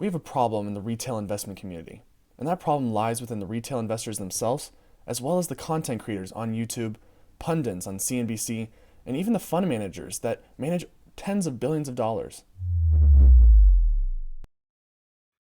we have a problem in the retail investment community. And that problem lies within the retail investors themselves, as well as the content creators on YouTube, pundits on CNBC, and even the fund managers that manage tens of billions of dollars.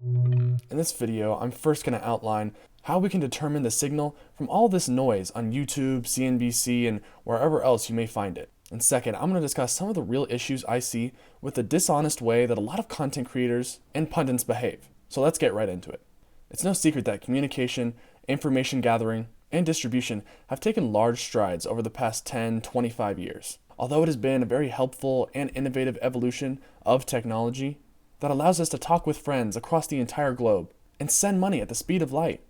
In this video, I'm first going to outline how we can determine the signal from all this noise on YouTube, CNBC, and wherever else you may find it. And second, I'm going to discuss some of the real issues I see with the dishonest way that a lot of content creators and pundits behave. So let's get right into it. It's no secret that communication, information gathering, and distribution have taken large strides over the past 10, 25 years. Although it has been a very helpful and innovative evolution of technology that allows us to talk with friends across the entire globe and send money at the speed of light,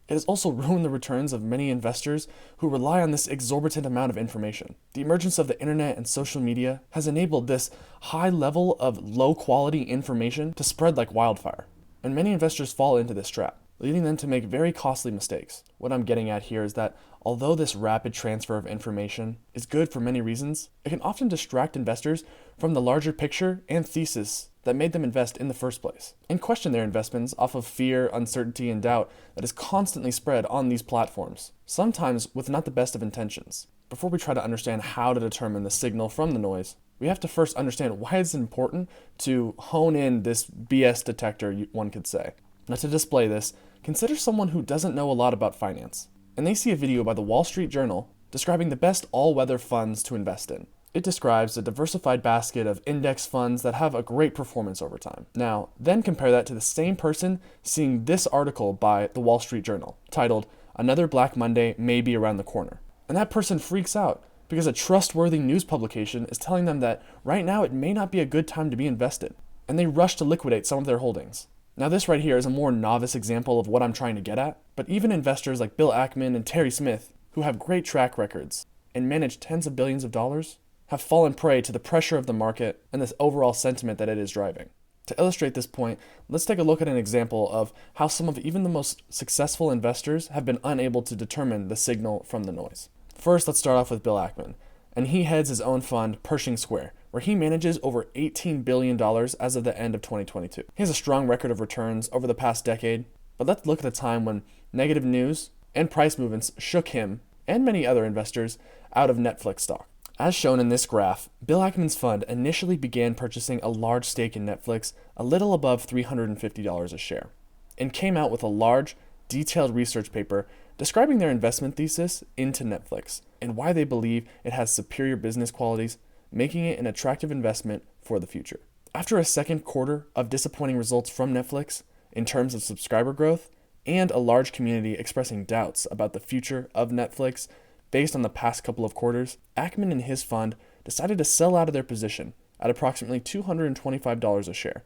it has also ruined the returns of many investors who rely on this exorbitant amount of information. The emergence of the internet and social media has enabled this high level of low quality information to spread like wildfire, and many investors fall into this trap, leading them to make very costly mistakes. What I'm getting at here is that although this rapid transfer of information is good for many reasons, it can often distract investors from the larger picture and thesis that made them invest in the first place, and question their investments off of fear, uncertainty, and doubt that is constantly spread on these platforms, sometimes with not the best of intentions. Before we try to understand how to determine the signal from the noise, we have to first understand why it's important to hone in this BS detector, one could say. Now, to display this, consider someone who doesn't know a lot about finance, and they see a video by the Wall Street Journal describing the best all-weather funds to invest in. It describes a diversified basket of index funds that have a great performance over time. Now, then compare that to the same person seeing this article by the Wall Street Journal, titled, "Another Black Monday May Be Around the Corner." And that person freaks out because a trustworthy news publication is telling them that right now it may not be a good time to be invested, and they rush to liquidate some of their holdings. Now, this right here is a more novice example of what I'm trying to get at, but even investors like Bill Ackman and Terry Smith, who have great track records and manage tens of billions of dollars, have fallen prey to the pressure of the market and this overall sentiment that it is driving. To illustrate this point, let's take a look at an example of how some of even the most successful investors have been unable to determine the signal from the noise. First, let's start off with Bill Ackman, and he heads his own fund, Pershing Square, where he manages over $18 billion as of the end of 2022. He has a strong record of returns over the past decade, but let's look at the time when negative news and price movements shook him and many other investors out of Netflix stock. As shown in this graph, Bill Ackman's fund initially began purchasing a large stake in Netflix a little above $350 a share, and came out with a large, detailed research paper describing their investment thesis into Netflix and why they believe it has superior business qualities, making it an attractive investment for the future. After a second quarter of disappointing results from Netflix in terms of subscriber growth and a large community expressing doubts about the future of Netflix based on the past couple of quarters, Ackman and his fund decided to sell out of their position at approximately $225 a share,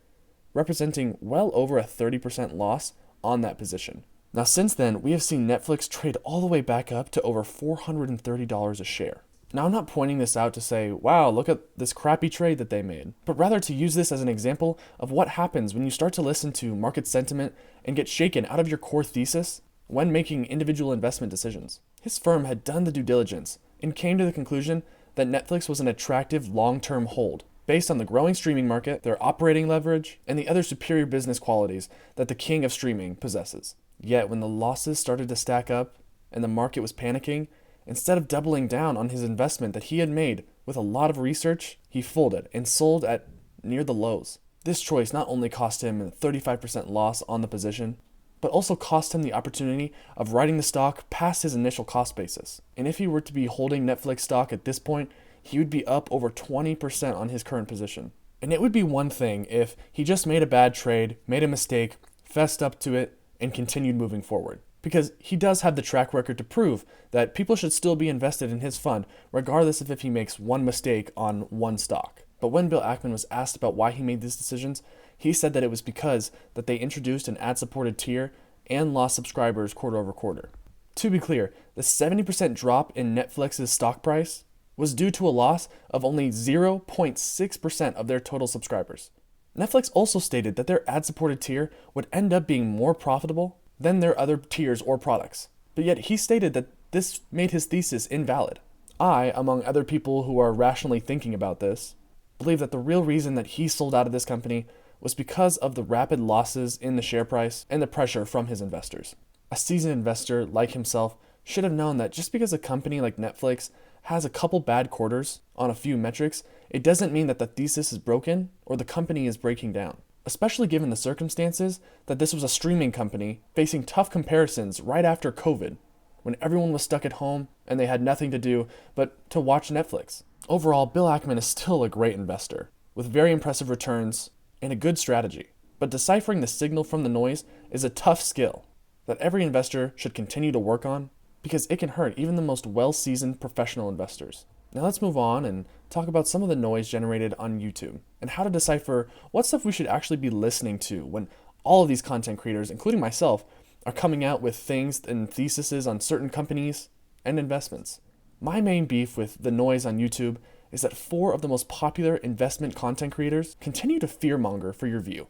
representing well over a 30% loss on that position. Now, since then, we have seen Netflix trade all the way back up to over $430 a share. Now, I'm not pointing this out to say, wow, look at this crappy trade that they made, but rather to use this as an example of what happens when you start to listen to market sentiment and get shaken out of your core thesis when making individual investment decisions. His firm had done the due diligence and came to the conclusion that Netflix was an attractive long-term hold based on the growing streaming market, their operating leverage, and the other superior business qualities that the king of streaming possesses. Yet when the losses started to stack up and the market was panicking, instead of doubling down on his investment that he had made with a lot of research, he folded and sold at near the lows. This choice not only cost him a 35% loss on the position, but also cost him the opportunity of riding the stock past his initial cost basis. And if he were to be holding Netflix stock at this point, he would be up over 20% on his current position. And it would be one thing if he just made a bad trade, made a mistake, fessed up to it, and continued moving forward. Because he does have the track record to prove that people should still be invested in his fund, regardless of if he makes one mistake on one stock. But when Bill Ackman was asked about why he made these decisions, he said that it was because that they introduced an ad-supported tier and lost subscribers quarter over quarter. To be clear, the 70% drop in Netflix's stock price was due to a loss of only 0.6% of their total subscribers. Netflix also stated that their ad-supported tier would end up being more profitable than their other tiers or products. But yet he stated that this made his thesis invalid. I, among other people who are rationally thinking about this, believe that the real reason that he sold out of this company was because of the rapid losses in the share price and the pressure from his investors. A seasoned investor like himself should have known that just because a company like Netflix has a couple bad quarters on a few metrics, it doesn't mean that the thesis is broken or the company is breaking down. Especially given the circumstances that this was a streaming company facing tough comparisons right after COVID, when everyone was stuck at home and they had nothing to do but to watch Netflix. Overall, Bill Ackman is still a great investor, with very impressive returns and a good strategy. But deciphering the signal from the noise is a tough skill that every investor should continue to work on, because it can hurt even the most well-seasoned professional investors. Now let's move on and talk about some of the noise generated on YouTube and how to decipher what stuff we should actually be listening to when all of these content creators, including myself, are coming out with things and theses on certain companies and investments. My main beef with the noise on YouTube is that 4 of the most popular investment content creators continue to fearmonger for your view.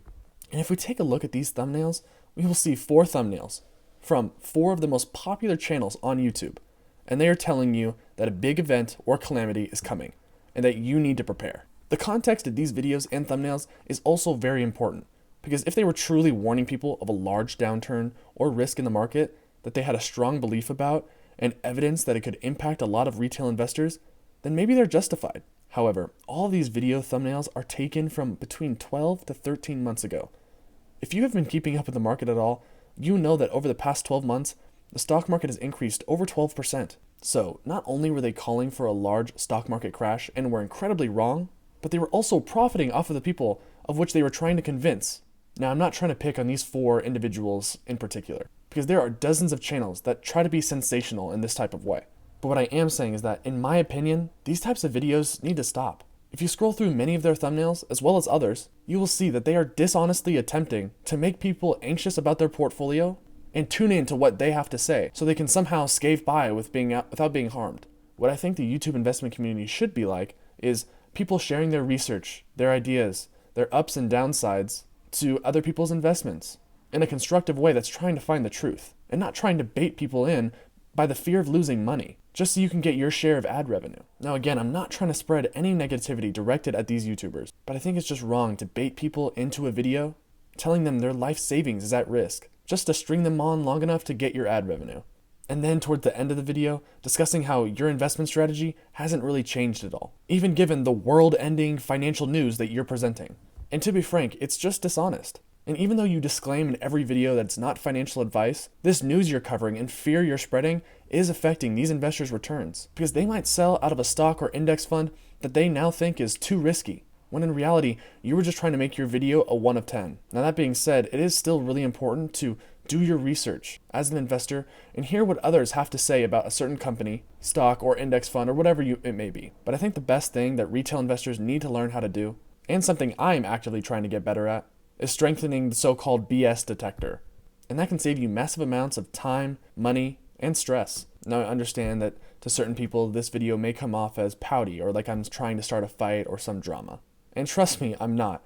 And if we take a look at these thumbnails, we will see 4 thumbnails from 4 of the most popular channels on YouTube. And they are telling you that a big event or calamity is coming and that you need to prepare. The context of these videos and thumbnails is also very important, because if they were truly warning people of a large downturn or risk in the market that they had a strong belief about and evidence that it could impact a lot of retail investors, then maybe they're justified. However, all of these video thumbnails are taken from between 12 to 13 months ago. If you have been keeping up with the market at all, you know that over the past 12 months, the stock market has increased over 12%. So not only were they calling for a large stock market crash and were incredibly wrong, but they were also profiting off of the people of which they were trying to convince. Now, I'm not trying to pick on these 4 individuals in particular, because there are dozens of channels that try to be sensational in this type of way. But what I am saying is that, in my opinion, these types of videos need to stop. If you scroll through many of their thumbnails, as well as others, you will see that they are dishonestly attempting to make people anxious about their portfolio and tune in to what they have to say so they can somehow scave by without being harmed. What I think the YouTube investment community should be like is people sharing their research, their ideas, their ups and downsides to other people's investments in a constructive way that's trying to find the truth and not trying to bait people in by the fear of losing money just so you can get your share of ad revenue. Now again, I'm not trying to spread any negativity directed at these YouTubers, but I think it's just wrong to bait people into a video telling them their life savings is at risk just to string them on long enough to get your ad revenue. And then toward the end of the video, discussing how your investment strategy hasn't really changed at all, even given the world-ending financial news that you're presenting. And to be frank, it's just dishonest. And even though you disclaim in every video that it's not financial advice, this news you're covering and fear you're spreading is affecting these investors' returns, because they might sell out of a stock or index fund that they now think is too risky, when in reality, you were just trying to make your video a 1 of 10. Now that being said, it is still really important to do your research as an investor and hear what others have to say about a certain company, stock, or index fund, or whatever it may be. But I think the best thing that retail investors need to learn how to do, and something I'm actively trying to get better at, is strengthening the so-called BS detector. And that can save you massive amounts of time, money, and stress. Now I understand that to certain people, this video may come off as pouty or like I'm trying to start a fight or some drama. And trust me, I'm not.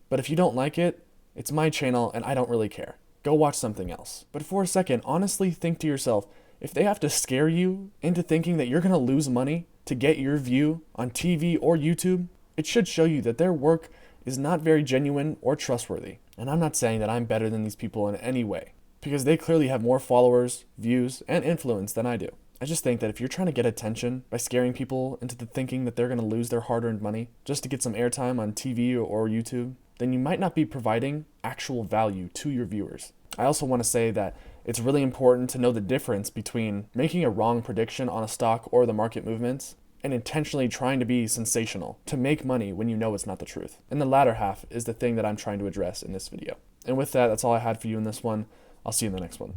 But if you don't like it, it's my channel and I don't really care. Go watch something else. But for a second, honestly think to yourself, if they have to scare you into thinking that you're going to lose money to get your view on TV or YouTube, it should show you that their work is not very genuine or trustworthy. And I'm not saying that I'm better than these people in any way, because they clearly have more followers, views, and influence than I do. I just think that if you're trying to get attention by scaring people into thinking that they're going to lose their hard-earned money just to get some airtime on TV or YouTube, then you might not be providing actual value to your viewers. I also want to say that it's really important to know the difference between making a wrong prediction on a stock or the market movements and intentionally trying to be sensational to make money when you know it's not the truth. And the latter half is the thing that I'm trying to address in this video. And with that, that's all I had for you in this one. I'll see you in the next one.